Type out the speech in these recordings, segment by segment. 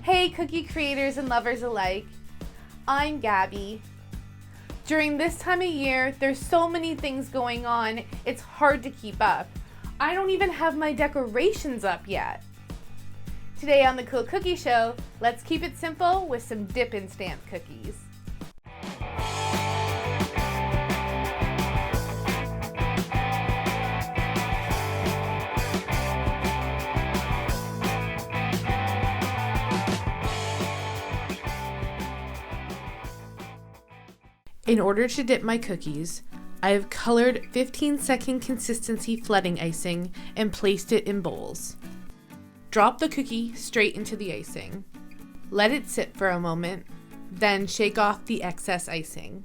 Hey cookie creators and lovers alike, I'm Gabby. During this time of year, there's so many things going on, it's hard to keep up. I don't even have my decorations up yet. Today on the Cool Cookie Show, let's keep it simple with some Dippin' Stamp cookies. In order to dip my cookies, I have colored 15-second consistency flooding icing and placed it in bowls. Drop the cookie straight into the icing. Let it sit for a moment, then shake off the excess icing.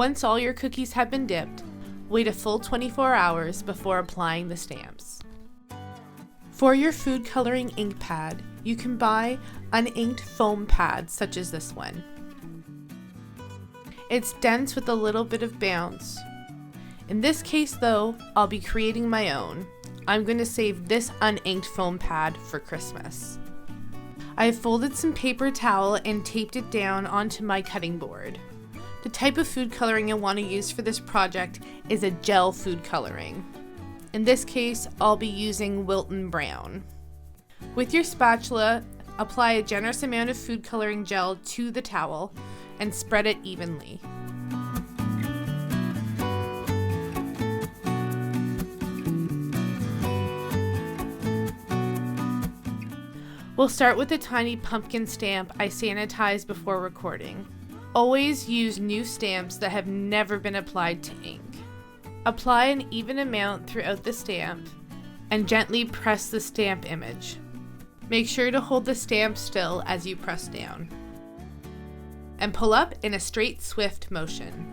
Once all your cookies have been dipped, wait a full 24 hours before applying the stamps. For your food coloring ink pad, you can buy uninked foam pads such as this one. It's dense with a little bit of bounce. In this case though, I'll be creating my own. I'm going to save this uninked foam pad for Christmas. I have folded some paper towel and taped it down onto my cutting board. The type of food coloring I want to use for this project is a gel food coloring. In this case, I'll be using Wilton Brown. With your spatula, apply a generous amount of food coloring gel to the towel and spread it evenly. We'll start with a tiny pumpkin stamp I sanitized before recording. Always use new stamps that have never been applied to ink. Apply an even amount throughout the stamp and gently press the stamp image. Make sure to hold the stamp still as you press down. And pull up in a straight, swift motion.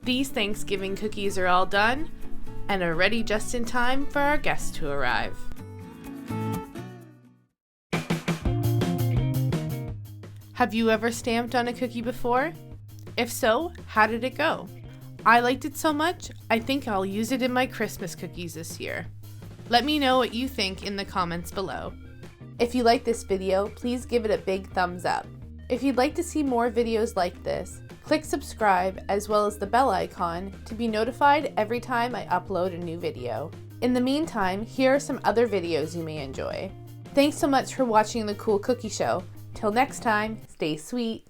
These Thanksgiving cookies are all done and are ready just in time for our guests to arrive. Have you ever stamped on a cookie before? If so, how did it go? I liked it so much, I think I'll use it in my Christmas cookies this year. Let me know what you think in the comments below. If you like this video, please give it a big thumbs up. If you'd like to see more videos like this, click subscribe as well as the bell icon to be notified every time I upload a new video. In the meantime, here are some other videos you may enjoy. Thanks so much for watching the Cool Cookie Show. Till next time, stay sweet.